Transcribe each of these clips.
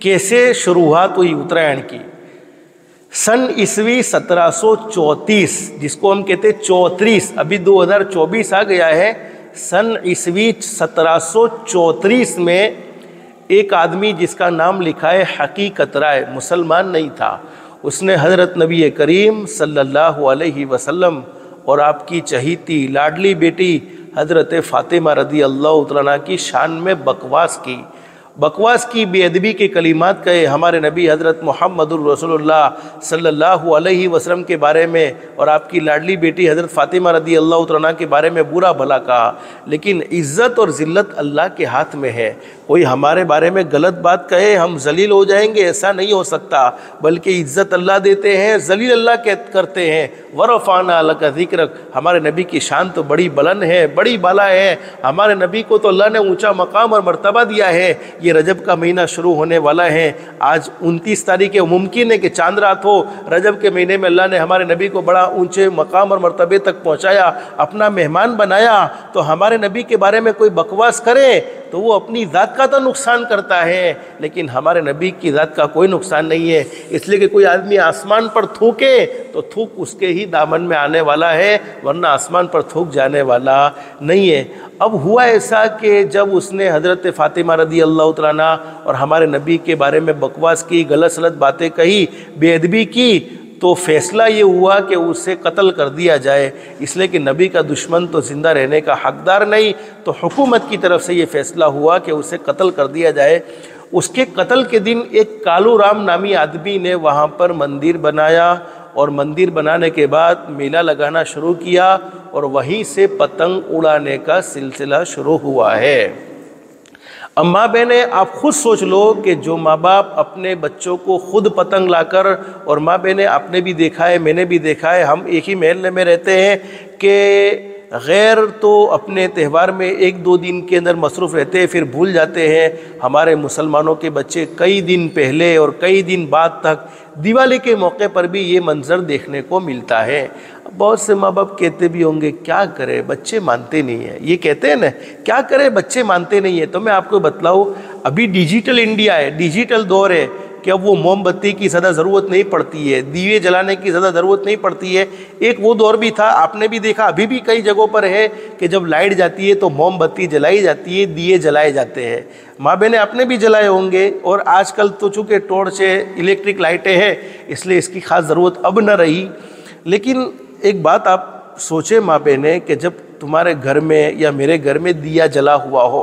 कैसे शुरुआत हुई उत्तरायण की। सन ईस्वी 1734, जिसको हम कहते हैं 34, अभी 2024 आ गया है। सन ईस्वी 1734 में एक आदमी जिसका नाम लिखा है हकीकत राय, मुसलमान नहीं था, उसने हज़रत नबी करीम सल्लल्लाहु अलैहि वसल्लम और आपकी चहीती लाडली बेटी हज़रत फ़ातिमा रज़ी अल्लाह तआला अन्हा की शान में बकवास की बेअदबी के कलिमात कहे। हमारे नबी हज़रत मुहम्मदुर रसूलुल्लाह सल्लल्लाहु अलैहि वसल्लम के बारे में और आपकी लाडली बेटी हज़रत फ़ातिमा रज़ी अल्लाह तआला अन्हा के बारे में बुरा भला कहा। लेकिन इज़्ज़त और ज़िल्लत अल्लाह के हाथ में है। कोई हमारे बारे में गलत बात कहे हम जलील हो जाएंगे, ऐसा नहीं हो सकता, बल्कि इज़्ज़त अल्लाह देते हैं, जलील अल्लाह करते हैं। वरफ़अना लका ज़िक्रक, हमारे नबी की शान तो बड़ी बुलंद है, बड़ी बाला है। हमारे नबी को तो अल्लाह ने ऊंचा मकाम और मर्तबा दिया है। ये रजब का महीना शुरू होने वाला है, आज 29 तारीख है, मुमकिन है कि चांद रात हो। रजब के महीने में अल्लाह ने हमारे नबी को बड़ा ऊंचे मकाम और मर्तबे तक पहुँचाया, अपना मेहमान बनाया। तो हमारे नबी के बारे में कोई बकवास करे तो वो अपनी ज़ात का तो नुकसान करता है, लेकिन हमारे नबी की ज़ात का कोई नुकसान नहीं है। इसलिए कि कोई आदमी आसमान पर थूके तो थूक उसके ही दामन में आने वाला है, वरना आसमान पर थूक जाने वाला नहीं है। अब हुआ ऐसा कि जब उसने हज़रत फ़ातिमा रज़ी अल्लाह तआला अन्हा और हमारे नबी के बारे में बकवास की, गलत सलत बातें कही, बेअदबी की, तो फ़ैसला ये हुआ कि उसे कत्ल कर दिया जाए। इसलिए कि नबी का दुश्मन तो ज़िंदा रहने का हकदार नहीं, तो हुकूमत की तरफ से ये फ़ैसला हुआ कि उसे कत्ल कर दिया जाए। उसके कत्ल के दिन एक कालू राम नामी आदमी ने वहाँ पर मंदिर बनाया और मंदिर बनाने के बाद मेला लगाना शुरू किया और वहीं से पतंग उड़ाने का सिलसिला शुरू हुआ है। अब माँ बहनें, आप खुद सोच लो कि जो माँ बाप अपने बच्चों को खुद पतंग लाकर, और माँ बहनें आपने भी देखा है, मैंने भी देखा है, हम एक ही महल्ले में रहते हैं कि गैर तो अपने त्यौहार में 1-2 दिन के अंदर मसरूफ़ रहते हैं, फिर भूल जाते हैं। हमारे मुसलमानों के बच्चे कई दिन पहले और कई दिन बाद तक दिवाली के मौके पर भी ये मंज़र देखने को मिलता है। बहुत से माँ बाप कहते भी होंगे क्या करें, बच्चे मानते नहीं हैं। ये कहते हैं ना, क्या करें बच्चे मानते नहीं हैं। तो मैं आपको बतलाऊँ, अभी डिजिटल इंडिया है, डिजिटल दौर है कि अब वो मोमबत्ती की ज़्यादा ज़रूरत नहीं पड़ती है, दिए जलाने की ज़्यादा ज़रूरत नहीं पड़ती है। एक वो दौर भी था, आपने भी देखा, अभी भी कई जगहों पर है कि जब लाइट जाती है तो मोमबत्ती जलाई जाती है, दिए जलाए जाते हैं। माँ बहनें आपने भी जलाए होंगे। और आजकल तो चूँकि टॉर्च है, इलेक्ट्रिक लाइटें हैं, इसलिए इसकी खास ज़रूरत अब न रही। लेकिन एक बात आप सोचें माँ बहनें कि जब तुम्हारे घर में या मेरे घर में दिया जला हुआ हो,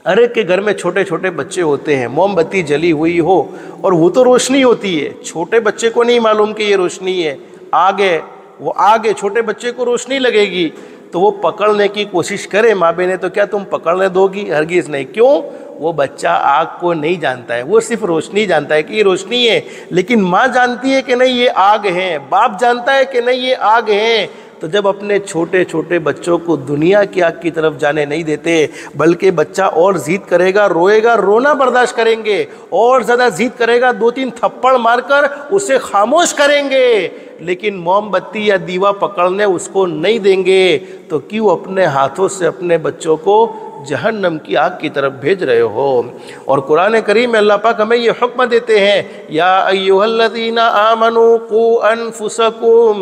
अरे के घर में छोटे छोटे बच्चे होते हैं, मोमबत्ती जली हुई हो और वो तो रोशनी होती है, छोटे बच्चे को नहीं मालूम कि ये रोशनी है, आग है, वो आग है, छोटे बच्चे को रोशनी लगेगी तो वो पकड़ने की कोशिश करे माँ बहनें, तो क्या तुम पकड़ने दोगी? हरगिज़ नहीं। क्यों? वो बच्चा आग को नहीं जानता है, वो सिर्फ रोशनी जानता है कि ये रोशनी है। लेकिन माँ जानती है कि नहीं ये आग है, बाप जानता है कि नहीं ये आग है। तो जब अपने छोटे छोटे बच्चों को दुनिया की आग की तरफ जाने नहीं देते, बल्कि बच्चा और ज़िद करेगा, रोएगा, रोना बर्दाश्त करेंगे, और ज़्यादा ज़िद करेगा 2-3 थप्पड़ मारकर उसे खामोश करेंगे, लेकिन मोमबत्ती या दीवा पकड़ने उसको नहीं देंगे, तो क्यों अपने हाथों से अपने बच्चों को जहन्नम की आग की तरफ भेज रहे हो? और कुरान करीम में अल्लाह पाक हमें ये हुक्म देते हैं, या अय्युहल्लज़ीना आमनू कू अनफुसकुम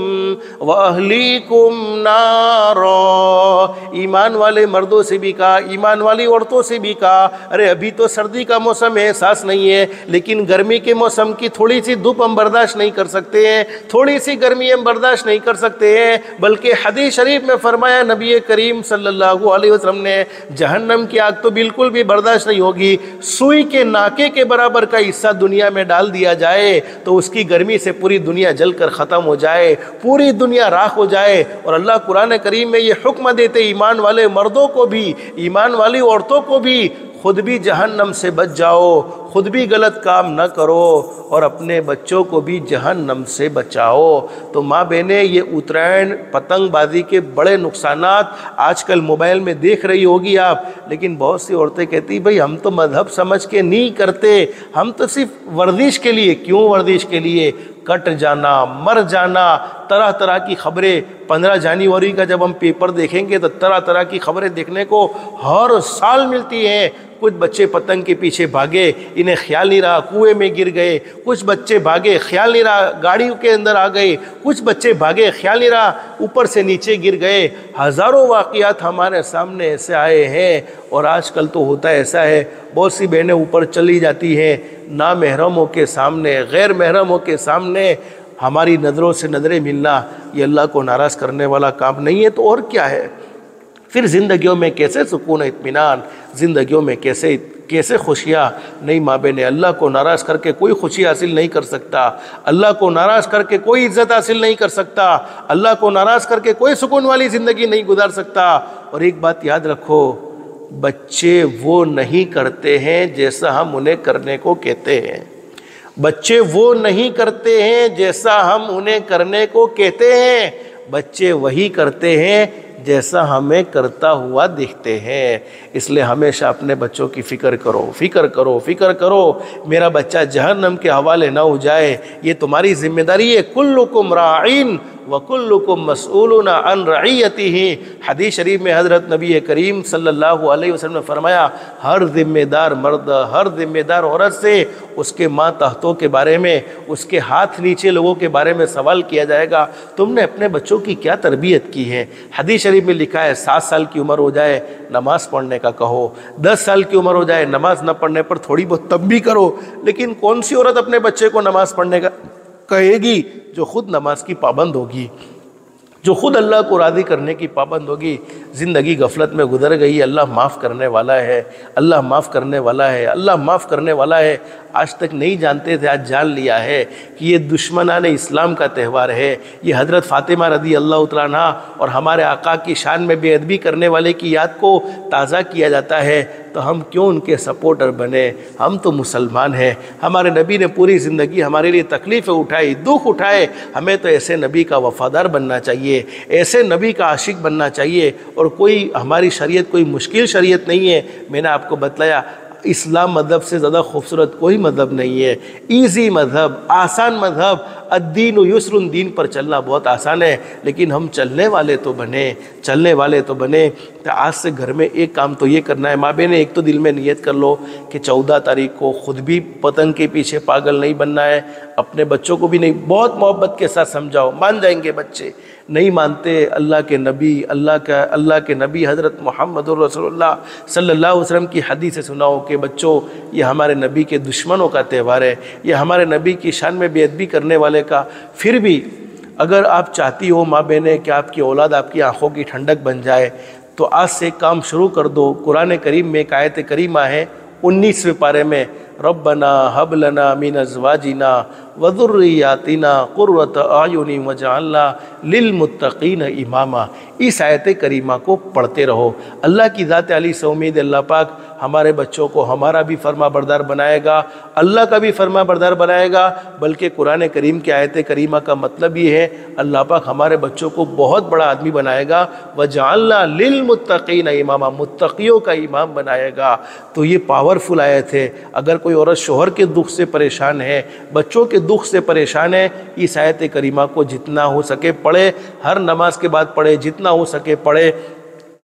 व अहलीकुम नारा। ईमान वाले मर्दों से भी कहा, ईमान वाली औरतों से भी कहा, अरे अभी तो सर्दी का मौसम है, एहसास नहीं है, लेकिन गर्मी के मौसम की थोड़ी सी धूप हम बर्दाश्त नहीं कर सकते हैं, थोड़ी सी गर्मी हम बर्दाश्त नहीं कर सकते हैं। बल्कि हदीस शरीफ में फरमाया नबी करीम सल्लल्लाहु अलैहि वसल्लम ने, जहन्नम की आग तो बिल्कुल भी बर्दाश्त नहीं होगी। सुई के नाके के बराबर का हिस्सा दुनिया में डाल दिया जाए तो उसकी गर्मी से पूरी दुनिया जलकर ख़त्म हो जाए, पूरी दुनिया राख हो जाए। और अल्लाह कुरान करीम में ये हुक्म देते ईमान वाले मर्दों को भी, ईमान वाली औरतों को भी, खुद भी जहन्नम से बच जाओ, खुद भी गलत काम न करो और अपने बच्चों को भी जहन्नम से बचाओ। तो माँ बहनें, ये उत्तरायण पतंगबाजी के बड़े नुकसानात आजकल मोबाइल में देख रही होगी आप, लेकिन बहुत सी औरतें कहती भाई हम तो मजहब समझ के नहीं करते, हम तो सिर्फ वर्जिश के लिए। क्यों वर्जिश के लिए? कट जाना, मर जाना, तरह तरह की खबरें। 15 जनवरी का जब हम पेपर देखेंगे तो तरह तरह की खबरें देखने को हर साल मिलती हैं। कुछ बच्चे पतंग के पीछे भागे, इन्हें ख्याल नहीं रहा कुएं में गिर गए, कुछ बच्चे भागे ख्याल नहीं रहा गाड़ियों के अंदर आ गए, कुछ बच्चे भागे ख्याल नहीं रहा ऊपर से नीचे गिर गए। हज़ारों वाक़ियात हमारे सामने ऐसे आए हैं। और आजकल तो होता ऐसा है, बहुत सी बहनें ऊपर चली जाती हैं ना महरमों के सामने, गैर महरमों के सामने हमारी नज़रों से नज़रें मिलना, ये अल्लाह को नाराज़ करने वाला काम नहीं है। तो और क्या है फिर? ज़िंदगियों में कैसे सुकून इत्मीनान, ज़िंदगियों में कैसे खुशियाँ? नहीं माँ बहनें, अल्लाह को नाराज़ करके कोई खुशी हासिल नहीं कर सकता, अल्लाह को नाराज़ करके कोई इज़्ज़त हासिल नहीं कर सकता, अल्लाह को नाराज़ करके कोई सुकून वाली ज़िंदगी नहीं गुजार सकता। और एक बात याद रखो, बच्चे वो नहीं करते हैं जैसा हम उन्हें करने को कहते हैं। बच्चे वो नहीं करते हैं जैसा हम उन्हें करने को कहते हैं, बच्चे वही करते हैं जैसा हमें करता हुआ दिखते हैं। इसलिए हमेशा अपने बच्चों की फ़िक्र करो, फ़िक्र करो, फ़िक्र करो, मेरा बच्चा जहन्नम के हवाले ना हो जाए। ये तुम्हारी जिम्मेदारी है। कुल्लुकुम राइन व कुल्लुकुम मसऊलुन अन रइयतिही। हदीस शरीफ में हज़रत नबी करीम सल्लल्लाहु अलैहि वसल्लम ने फरमाया, हर जिम्मेदार मर्द, हर जिम्मेदार औरत से उसके माँ तहतों के बारे में, उसके हाथ नीचे लोगों के बारे में सवाल किया जाएगा, तुमने अपने बच्चों की क्या तरबियत की है। हदीस शरीफ में लिखा है 7 साल की उम्र हो जाए नमाज पढ़ने का कहो, 10 साल की उम्र हो जाए नमाज न पढ़ने पर थोड़ी बहुत तब भी करो। लेकिन कौन सी औरत अपने बच्चे को नमाज पढ़ने का कहेगी? जो खुद नमाज की पाबंद होगी, जो खुद अल्लाह को राज़ी करने की पाबंद होगी। ज़िंदगी गफलत में गुजर गई, अल्लाह माफ़ करने वाला है, अल्लाह माफ़ करने वाला है, अल्लाह माफ़ करने वाला है। आज तक नहीं जानते थे, आज जान लिया है कि ये दुश्मनान इस्लाम का त्यौहार है। ये हज़रत फ़ातिमा रज़ी अल्लाह तआला अन्हा और हमारे आका की शान में बेअदबी करने वाले की याद को ताज़ा किया जाता है। तो हम क्यों उनके सपोर्टर बने? हम तो मुसलमान हैं। हमारे नबी ने पूरी ज़िंदगी हमारे लिए तकलीफ़ें उठाई, दुख उठाए। हमें तो ऐसे नबी का वफ़ादार बनना चाहिए, ऐसे नबी का आशिक बनना चाहिए। और कोई हमारी शरीयत कोई मुश्किल शरीयत नहीं है। मैंने आपको बतलाया, इस्लाम मज़हब से ज़्यादा खूबसूरत कोई मज़हब नहीं है। ईज़ी मज़हब, आसान मज़हब। अद्दीन युस्रुन, दीन पर चलना बहुत आसान है, लेकिन हम चलने वाले तो बने, चलने वाले तो बने। तो आज से घर में एक काम तो ये करना है माँ बहने, एक तो दिल में नियत कर लो कि 14 तारीख को खुद भी पतंग के पीछे पागल नहीं बनना है, अपने बच्चों को भी नहीं। बहुत मोहब्बत के साथ समझाओ, मान जाएंगे बच्चे। नहीं मानते, अल्लाह के नबी, अल्लाह के नबी हज़रत मुहम्मदुर रसूलुल्लाह सल्लल्लाहु अलैहि वसल्लम की हदीस से सुनाओ कि बच्चों, ये हमारे नबी के दुश्मनों का त्यौहार है, ये हमारे नबी की शान में बेअदबी करने वाले का। फिर भी अगर आप चाहती हो माँ बहनें कि आपकी औलाद आपकी आँखों की ठंडक बन जाए, तो आज से काम शुरू कर दो। कुरान करीम में एक आयत करीमा है 19वें पारे में, रब्बना हब लना मिन अज़वाजिना व ज़ुर्रिय्यातिना क़ुर्रत अयुनि वजअलना लिलमुत्तक़ीन इमामा। इस आयत करीमा को पढ़ते रहो। अल्लाह की ज़ात अली से उम्मीद, अल्लाह पाक हमारे बच्चों को हमारा भी फरमा बरदार बनाएगा, अल्लाह का भी फरमा बरदार बनाएगा। बल्कि कुरान करीम की आयत करीमा का मतलब ये है, अल्लाह पाक हमारे बच्चों को बहुत बड़ा आदमी बनाएगा। वजअलना लिलमुत्तक़ीन इमामा, मुत्तक़ियों का इमाम बनाएगा। तो ये पावरफुल आयत है। अगर कोई औरत शोहर के दुख से परेशान है, बच्चों के दुख से परेशान है, इस आयत करीमा को जितना हो सके पढ़े, हर नमाज के बाद पढ़े, जितना हो सके पढ़े।